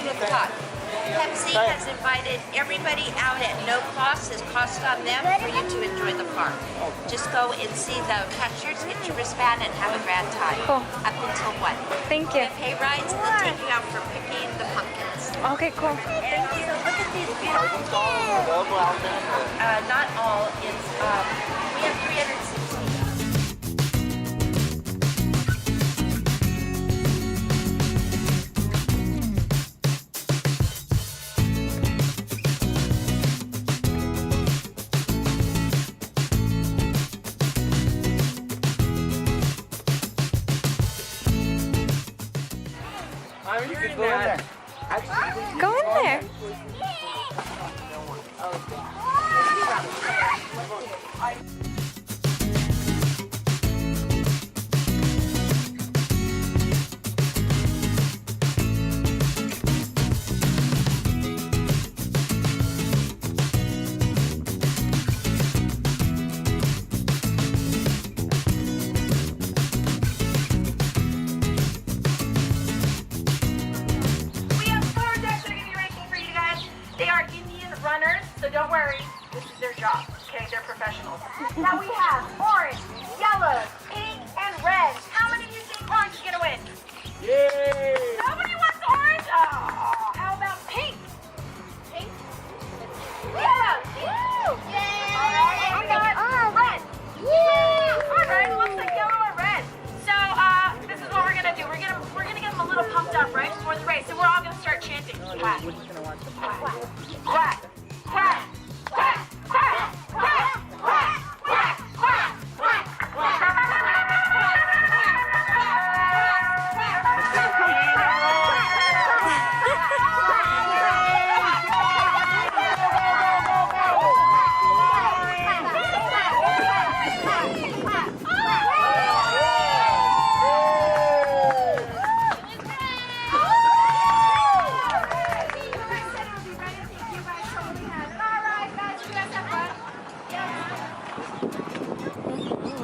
2 o'clock. Pepsi has invited everybody out at no cost. It's cost on them for you to enjoy the park. Just go and see the cashiers, get your wristband, and have a grand time. Cool. Up until 1. Thank you. Pay rides, and they'll take you out for picking the pumpkins. Okay, cool. And also, look at these beautiful. Not all. It's we have 360. You could go in there. Go in there. Runners, so don't worry, this is their job, okay? They're professionals. Now we have orange, yellow, pink, and red. How many of you think orange is gonna win? Yay! Nobody wants orange? Oh, how about pink? Pink? Yeah! Woo! Yay! All right, and we got red. Yeah! All right, looks like yellow or red. So, this is what we're gonna do. We're gonna get them a little pumped up right before the race. So we're all gonna start chanting. Quack. Quack. Quack. Quack, quack, quack, quack, quack, quack, quack, quack,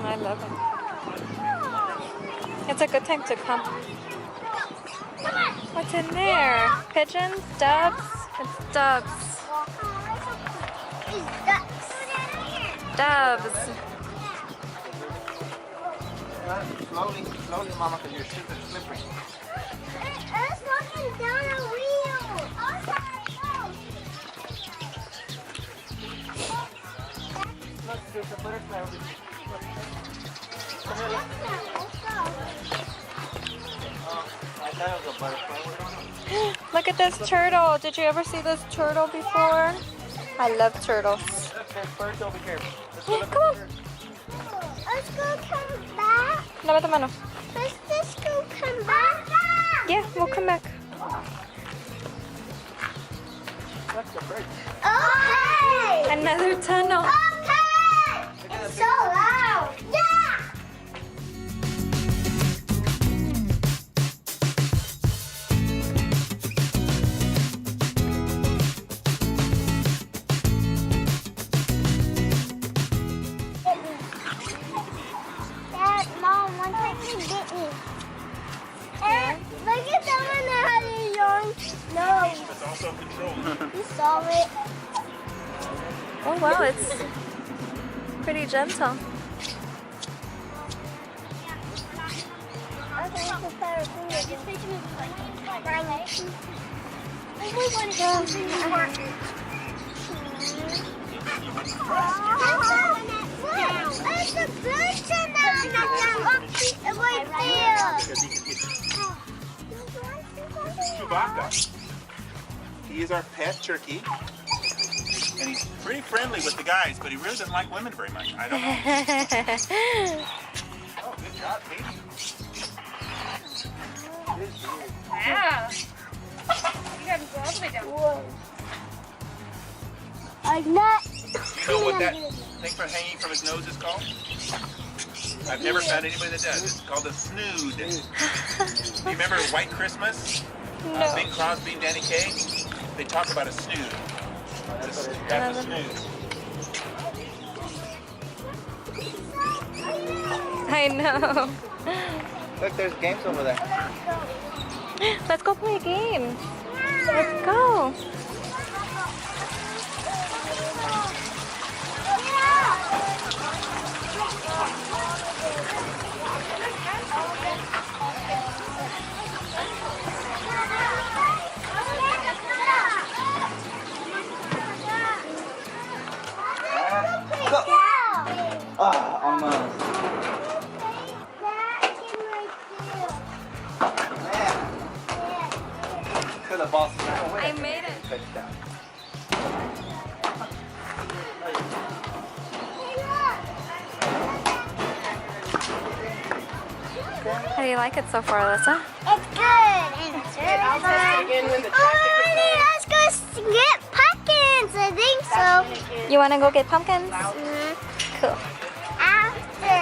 I love it. It's a good time to come. What's in there? Pigeons? Doves? It's doves. Doves. Slowly, slowly, Mama, because you're super slippery. It's walking down a wheel. Look, there's a butterfly over there. Come here, I thought it was a butterfly. What do you want? Look at this turtle. Did you ever see this turtle before? I love turtles. Look, there's birds over here. Let's Yeah, look come on. over here. Let's go come back. Lava tu mano. Let's just go come back. Yeah, we'll come back. That's the bird. Okay. Another tunnel. Okay. It's so loud. Yeah. Dad, Mom, one time he bit me. And look at someone that had a long nose. It's also controlled. You saw it. Oh wow, it's pretty gentle. Okay, so far, this picture is like garlic. Oh my God, it's a person right there. Chewbacca. He is our pet turkey. And he's pretty friendly with the guys, but he really doesn't like women very much. I don't know. Oh, good job, Katie. Yeah. You got to go all the way down. Whoa. Like that. You know what that thing for hanging from his nose is called? I've never found anybody that does. It's called a snood. You remember White Christmas? No. Bing Crosby and Danny Kaye? They talk about a snood. That's a snood. I know. Look, there's games over there. Let's go play games. Yeah. Let's go. Almost. To the ball. I made it. Touchdown. How do you like it so far, Alyssa? It's good. It's really fun. Honey, let's go get pumpkins. I think so. You want to go get pumpkins? Cool. After,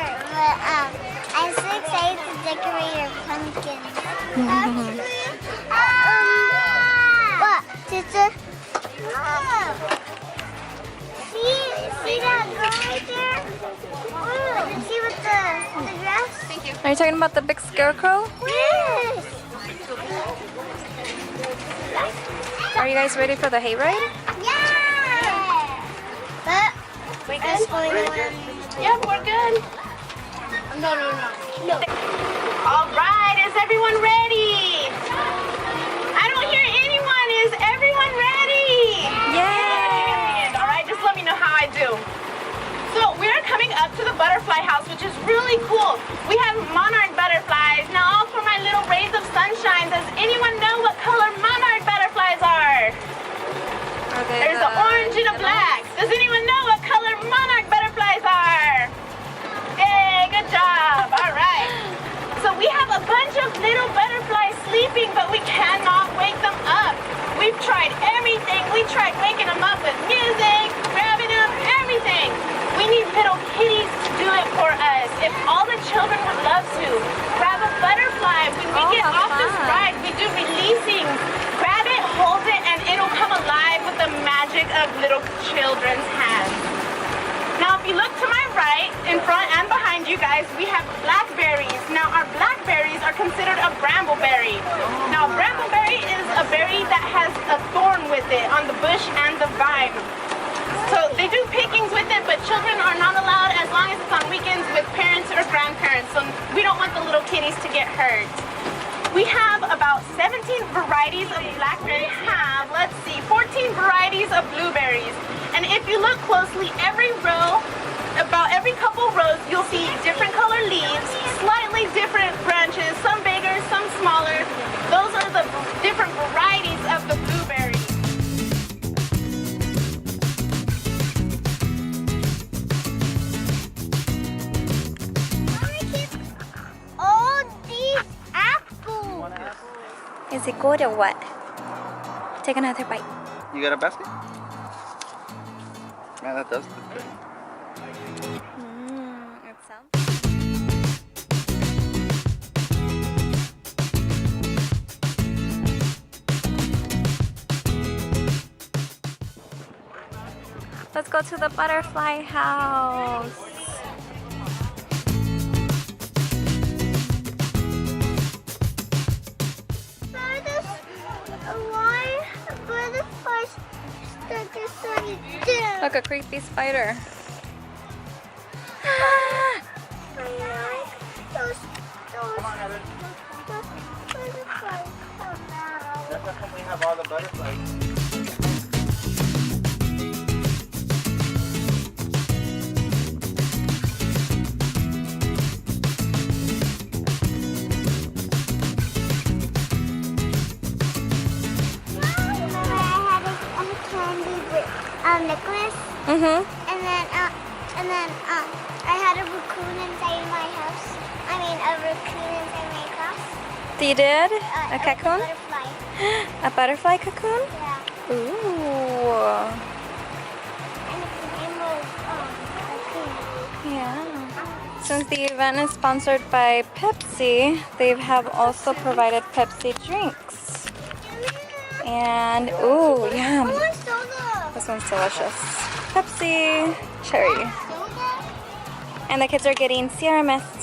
I'm so excited to decorate our pumpkins. What, sister? See that girl right there? See what the grass? Thank you. Are you talking about the big scarecrow? Yes. Are you guys ready for the hayride? Yeah. But we're just going to. Yep, we're good. No. All right, is everyone ready? I don't hear anyone. Is everyone ready? Yay! All right, just let me know how I do. So we're coming up to the butterfly house, which is really cool. We have monarch butterflies. Now, all for my little rays of sunshine, does anyone know what color monarch butterflies are? There's an orange and a black. Does anyone know what color monarch butterflies are? Hey, good job. All right. So we have a bunch of little butterflies sleeping, but we cannot wake them up. We've tried everything. We tried waking them up with music, grabbing them, everything. We need little kitties to do it for us. If all the children would love to, grab a butterfly. When we get off this ride, we do releasing. Grab it, hold it, and it'll come alive with the magic of little children's hands. Now, if you look to my right, in front and behind you guys, we have blackberries. Now, our blackberries are considered a brambleberry. Now, a brambleberry is a berry that has a thorn with it on the bush and the vine. So they do pickings with it, but children are not allowed as long as it's on weekends with parents or grandparents. So we don't want the little kitties to get hurt. We have about 17 varieties of blackberry. Let's see, 14 varieties of blueberries. And if you look closely, every row, about every couple rows, you'll see different color leaves, slightly different branches, some bigger, some smaller. Those are the different varieties of the blueberries. All these apples. Is it good or what? Take another bite. You got a basket? Man, that does look good. It sounds. Let's go to the butterfly house. Look, a creepy spider. That's how come we have all the butterflies. Necklace. And then I had a raccoon inside my house. I mean, a raccoon inside my house. You did? A cocoon? Butterfly. A butterfly cocoon? Yeah. Ooh. And its name was raccoon. Yeah. Since the event is sponsored by Pepsi, they have also provided Pepsi drinks. And ooh, yum. I want soda. This one's delicious. Pepsi cherry. And the kids are getting Sierra Mist